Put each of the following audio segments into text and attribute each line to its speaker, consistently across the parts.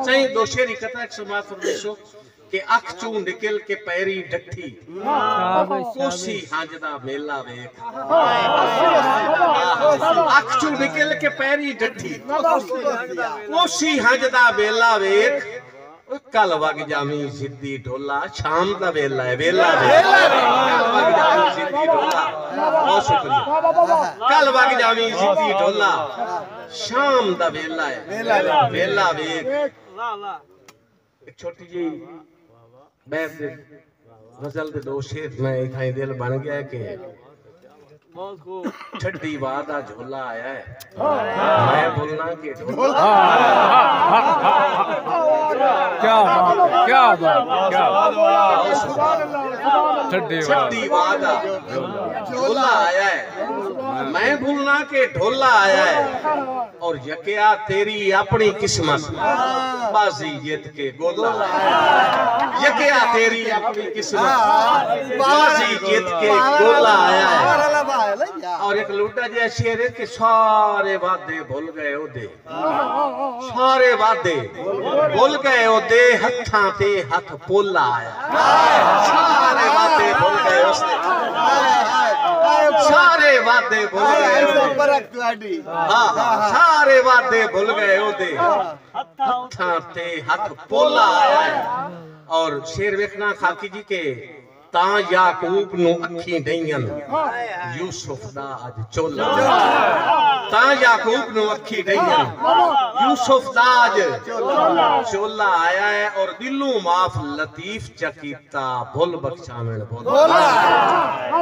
Speaker 1: सही दो शेर इकट्ठा एक समाज फरमाइशो कि अख चू निकल के पैरी डठी कोसी हांजदा मेला वेख अख चू निकल के पैरी डठी कोसी हांजदा मेला वेख कल वग जामी जिद्दी ढोला शाम दा वेला है वेला वग जामी जिद्दी ढोला बहुत शुक्रिया कल वग जामी जिद्दी ढोला शाम दा वेला है वेला वेख एक छोटी जी बैठ गजल दे दो शेर में इथाई दिल बन गया कि बहुत खूब छड्डी वादा झोला आया है मैं बोलना के ढोला
Speaker 2: क्या
Speaker 1: छड्डी वादा झोला आया है मैं भूलना के ढोला आया है और यकिया तेरी अपनी किस्मत बाजी जीत के गोला यकिया तेरी अपनी किस्मत बाजी जीत के गोला आया है और एक लुटा जैसा शेर है कि सारे वादे भूल गए ओदे सारे वादे भूल गए ओदे हत्थां ते हथ पोला आया सारे वादे भूल गए उसने सारे वादे भूल गए सारे वादे भूल गए ओदे हत्थां ते हथ पोला आया और शेर वेखना खाकी जी के ता याकूब नु अखी डईयन यूसुफ दा अज चोला ता याकूब नु अखी डईयन यूसुफ दा अज चोला आया है और दिलों माफ लतीफ चकीता भूल बख्शावें बोला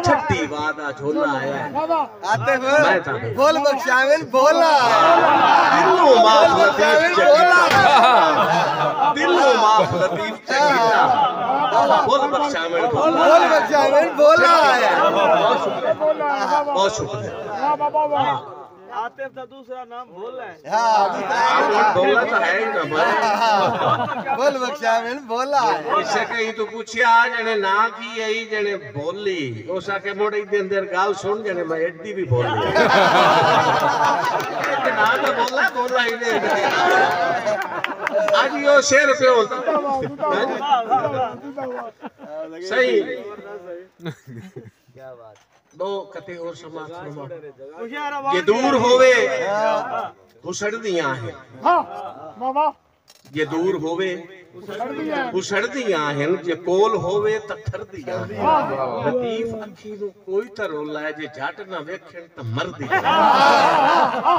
Speaker 1: छट्टी वादा झोला आया है
Speaker 3: आते भूल बख्शावें बोला
Speaker 1: दिलों माफ लतीफ चकीता दिलों माफ लतीफ चकीता भूल बख्शावें बोला
Speaker 3: बोला
Speaker 1: बहुत शुक्रिया
Speaker 4: आतिफ का दूसरा नाम भोला है
Speaker 1: भोला तो है ही ना
Speaker 3: बोल बख्शावें बोला
Speaker 1: इसे कहीं तो पूछिया जने ना की आई जने बोली ओसा के मोड़े दे अंदर गाल सुन जने मैं एडी भी बोली ना तो बोला ही नहीं आज यो शेर पे होता सही
Speaker 3: क्या बात
Speaker 1: दो कते और समाज ये दूर होवे हुसड़ दियां है ये दूर होवे हुसड़ दियां है जे कोल होवे तथर दियां लतीफ अखी नु कोई त रोला है जे जट ना वेखण त मर दियां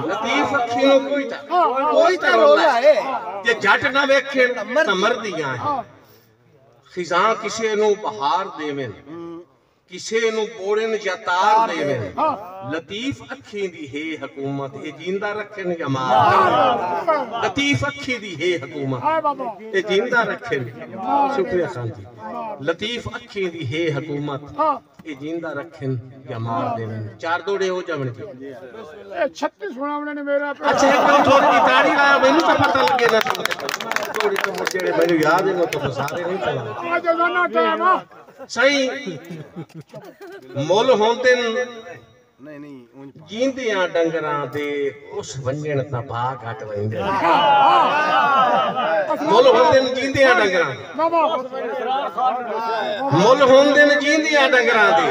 Speaker 1: लतीफ अखी नु कोई त रोला है जे जट ना वेखण त मर दियां है खिजां किसे नु बहार देवें किसे नु बोड़न या तार देवें लतीफ अखी दी है हुकूमत ए जिंदा रखन या मार लतीफ अखी दी है हुकूमत ए जिंदा रखन शुक्रिया खान जी लतीफ अखी दी है हुकूमत ए जिंदा रखन या मार देवें चार दोड़े हो जावन की
Speaker 5: 36 सुनावने ने मेरा
Speaker 1: अच्छा एक बार थोड़ी की ताड़ी लाया मैनू तो पता लगे ना थोड़ी तो मुझे मैनू याद है ना तो सारे नहीं चला
Speaker 5: आज जाना टाइम
Speaker 1: सही मुल होंदे
Speaker 3: नहीं
Speaker 1: जींदियां डंगरां दे उस वंजण दा भाग घट वंदे मुल होंदे जींदियां डंगरां मुल होंदे जींदियां डंगरां दे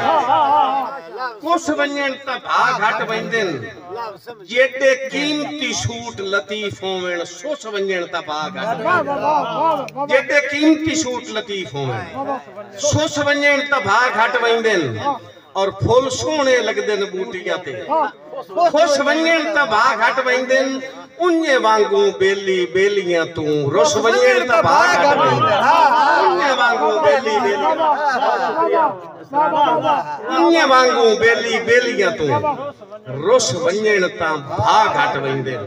Speaker 1: उस वंजण दा भाग घट वंदे जेडे कीमती सूट लतीफ होवें सुस वंजण दा भाग घट जेडे कीमती सूट लतीफ होवें सुस वंजण दा भाग घट वंदे और फुल सोने लगदे न बूटियां ते खुश वंजण ता भाग घट वंदे उन्ने वांगू बेली बेलियां तू रुस वंजण ता भाग घट वंदे उन्ने वांगू बेली उन्ने वांगू बेली बेलियां तू रुस वंजण ता भाग घट वंदे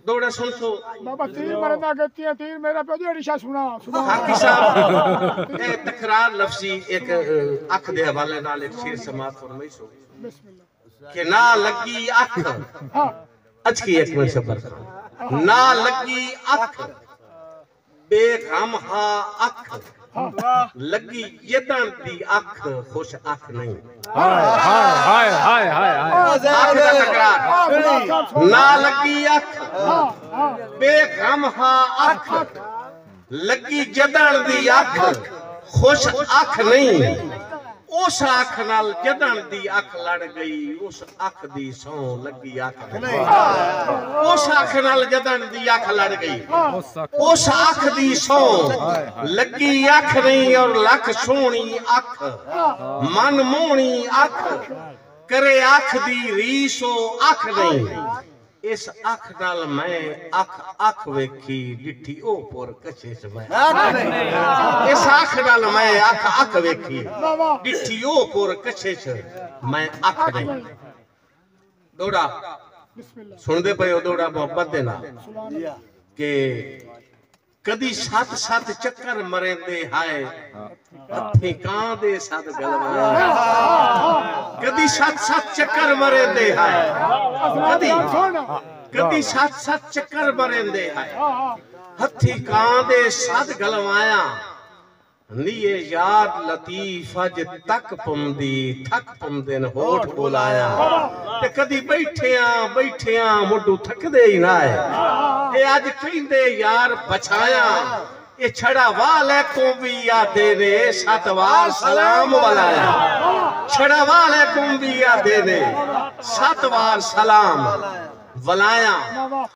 Speaker 1: दौड़ा सुन सो
Speaker 5: बाबा तीर मरना कहती है तीर मेरा पे जो सुना
Speaker 1: हाकी साहब ए तकरार लफ्जी एक अख दे हवाले नाल एक शेर समाप्त फरमाइशो कि ना लगी अख अच की एक मिनट सबर ना लगी अख बेगम हा अख ਲੱਗੀ ਜਦਣ ਦੀ ਅੱਖ ਖੁਸ਼ ਅੱਖ ਨਹੀਂ
Speaker 2: ਹਾਏ ਹਾਏ ਹਾਏ ਹਾਏ
Speaker 1: ਅੱਖ ਦਾ ਤਕਰਾਰ ਨਾ ਲੱਗੀ ਅੱਖ ਬੇਗਮ ਹਾਂ ਅੱਖ ਲੱਗੀ ਜਦਣ ਦੀ ਅੱਖ ਖੁਸ਼ ਅੱਖ ਨਹੀਂ ਉਸ ਅੱਖ ਨਾਲ ਜਦਣ ਦੀ ਅੱਖ ਲੜ ਗਈ ਉਸ ਅੱਖ ਦੀ ਸੌਂ ਲੱਗੀ ਅੱਖ ਨਹੀਂ ਉਸ ਅੱਖ ਨਾਲ ਜਦਣ ਦੀ ਅੱਖ ਲੜ ਗਈ ਉਸ ਅੱਖ ਦੀ ਸੌਂ ਲੱਗੀ ਅੱਖ ਨਹੀਂ ਔਰ ਲੱਖ ਸੋਹਣੀ ਅੱਖ ਮਨ ਮੋਹਣੀ ਅੱਖ ਕਰੇ ਅੱਖ ਦੀ ਰੀਸੋ ਅੱਖ ਨਹੀਂ ਇਸ ਅੱਖ ਨਾਲ ਮੈਂ ਅੱਖ ਵੇਖੀ ਡਿੱਠੀ ਉਹ ਪੁਰ ਕਛੇ ਸਮੈ ਇਸ ਅੱਖ ਨਾਲ ਮੈਂ ਅੱਖ ਵੇਖੀ ਡਿੱਠੀ ਉਹ ਪੁਰ ਕਛੇ ਚ ਮੈਂ ਅੱਖ ਨਹੀਂ ਦੋੜਾ ਸੁਣਦੇ ਪਏ ਹੋ ਦੋੜਾ ਮੁਹੱਬਤ ਦੇ ਨਾਲ ਕਿ ਕਦੀ ਸੱਤ ਚੱਕਰ ਮਰੇਂਦੇ ਹਾਏ ਹੱਥੀ ਕਾਂ ਦੇ ਸੱਤ ਗਲਵਾਇਆ ਕਦੀ ਸੱਤ ਚੱਕਰ ਮਰੇਂਦੇ ਹਾਏ ਕਦੀ ਸੱਤ ਚੱਕਰ ਮਰੇਂਦੇ ਹਾਏ ਹੱਥੀ ਕਾਂ ਦੇ ਸੱਤ ਗਲਵਾਇਆ ਨੀਏ ਯਾਦ ਲਤੀਫ ਅਜ ਤੱਕ ਪੁੰਦੀ ਥੱਕ ਪੁੰਦੇ ਨੇ ਹੋਠ ਬੁਲਾਇਆ ਤੇ ਕਦੀ ਬੈਠਿਆਂ ਮੁੱਢੂ ਥੱਕਦੇ ਹੀ ਨਾ ਹੈ ਇਹ ਅੱਜ ਕਹਿੰਦੇ ਯਾਰ ਬਚਾਇਆ ਇਹ ਛੜਾ ਵਾਲੇ ਕੋ ਵੀ ਆਦੇ ਨੇ 7 ਵਾਰ ਸਲਾਮ ਵਲਾਇਆ ਛੜਾ ਵਾਲੇ ਕੋ ਵੀ ਆਦੇ ਨੇ 7 ਵਾਰ ਸਲਾਮ ਵਲਾਇਆ